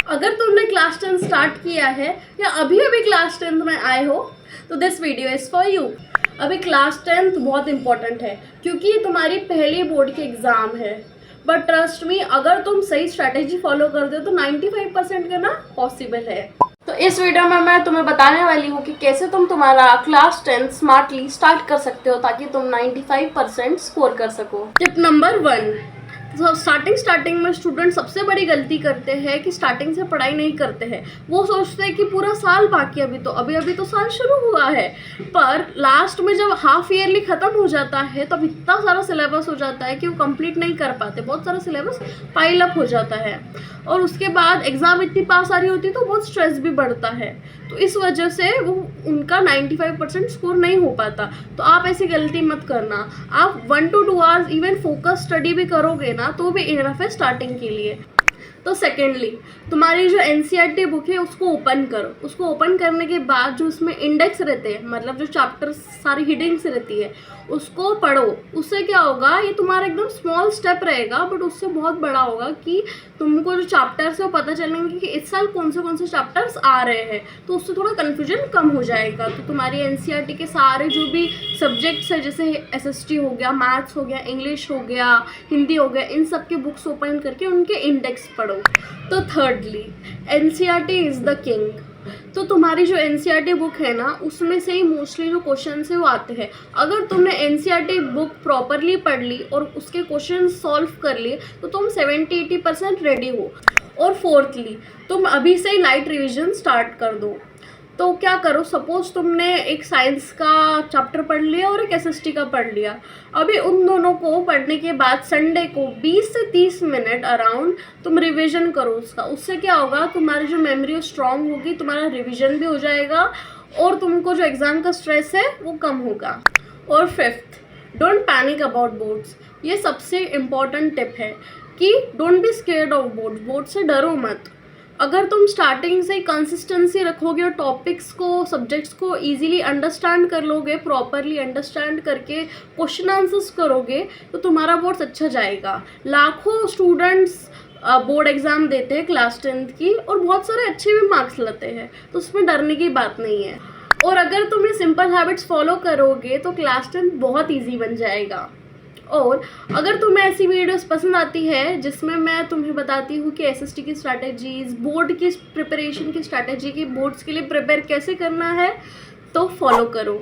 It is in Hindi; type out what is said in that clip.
अगर तुमने क्लास 10 स्टार्ट किया है या अभी अभी क्लास 10 में आए हो तो this video is for you. अभी क्लास 10 बहुत इंपॉर्टेंट है क्योंकि ये तुम्हारी पहली बोर्ड की एग्ज़ाम है। बट ट्रस्ट मी, अगर तुम सही स्ट्रैटेजी फॉलो करते हो तो 95% करना पॉसिबल है। तो इस वीडियो में मैं तुम्हें बताने वाली हूँ कि कैसे तुम तुम्हारा क्लास 10 स्मार्टली स्टार्ट कर सकते हो ताकि तुम 95% स्कोर कर सको। टिप नंबर 1, तो स्टार्टिंग में स्टूडेंट सबसे बड़ी गलती करते हैं कि स्टार्टिंग से पढ़ाई नहीं करते हैं। वो सोचते हैं कि पूरा साल बाकी, अभी तो साल शुरू हुआ है, पर लास्ट में जब हाफ ईयरली ख़त्म हो जाता है तब इतना सारा सिलेबस हो जाता है कि वो कंप्लीट नहीं कर पाते। बहुत सारा सिलेबस पाइल अप हो जाता है और उसके बाद एग्ज़ाम इतनी पास आ रही होती है तो बहुत स्ट्रेस भी बढ़ता है। तो इस वजह से वो उनका 95% स्कोर नहीं हो पाता। तो आप ऐसी गलती मत करना। आप 1 to 2 hours even focus study भी करोगे ना तो भी इनफ है स्टार्टिंग के लिए। तो सेकेंडली, तुम्हारी जो एनसीईआरटी बुक है उसको ओपन करो। उसको ओपन करने के बाद जो उसमें इंडेक्स रहते हैं, मतलब जो चैप्टर सारी हेडिंग्स रहती है, उसको पढ़ो। उससे क्या होगा, ये तुम्हारा एकदम स्मॉल स्टेप रहेगा बट उससे बहुत बड़ा होगा कि तुमको जो चैप्टर्स है वो पता चलेंगे कि इस साल कौन से चैप्टर्स आ रहे हैं। तो उससे थोड़ा कन्फ्यूजन कम हो जाएगा। तो तुम्हारी एनसीईआरटी के सारे जो भी सब्जेक्ट्स है, जैसे एसएसटी हो गया, मैथ्स हो गया, इंग्लिश हो गया, हिंदी हो गया, इन सब के बुक्स ओपन करके उनके इंडेक्स पढ़ो। तो thirdly, NCERT is the king. तो तुम्हारी जो एनसीईआरटी बुक है ना, उसमें से ही मोस्टली जो क्वेश्चन है वो आते हैं। अगर तुमने एनसीईआरटी बुक प्रॉपरली पढ़ ली और उसके क्वेश्चन सॉल्व कर लिए तो तुम 70-80% रेडी हो। और फोर्थली, तुम अभी से ही लाइट रिवीजन स्टार्ट कर दो। तो क्या करो, सपोज तुमने एक साइंस का चैप्टर पढ़ लिया और एक एसएसटी का पढ़ लिया। अभी उन दोनों को पढ़ने के बाद संडे को 20 से 30 मिनट अराउंड तुम रिवीजन करो उसका। उससे क्या होगा, तुम्हारी जो मेमोरी स्ट्रांग होगी, तुम्हारा रिवीजन भी हो जाएगा और तुमको जो एग्ज़ाम का स्ट्रेस है वो कम होगा। और fifth, don't panic about boards. ये सबसे इम्पॉर्टेंट टिप है कि don't be scared of boards. Board से डरो मत। अगर तुम स्टार्टिंग से कंसिस्टेंसी रखोगे और टॉपिक्स को, सब्जेक्ट्स को इजीली अंडरस्टैंड कर लोगे, प्रॉपरली अंडरस्टैंड करके क्वेश्चन आंसर्स करोगे तो तुम्हारा बोर्ड अच्छा जाएगा। लाखों स्टूडेंट्स बोर्ड एग्ज़ाम देते हैं क्लास 10 की और बहुत सारे अच्छे भी मार्क्स लाते हैं, तो उसमें डरने की बात नहीं है। और अगर तुम ये सिंपल हैबिट्स फॉलो करोगे तो क्लास 10 बहुत ईजी बन जाएगा। और अगर तुम्हें ऐसी वीडियोस पसंद आती है जिसमें मैं तुम्हें बताती हूँ कि एसएसटी की स्ट्रैटेजीज़, बोर्ड की प्रिपरेशन की स्ट्रैटेजी, की बोर्ड्स के लिए प्रिपेयर कैसे करना है, तो फॉलो करो।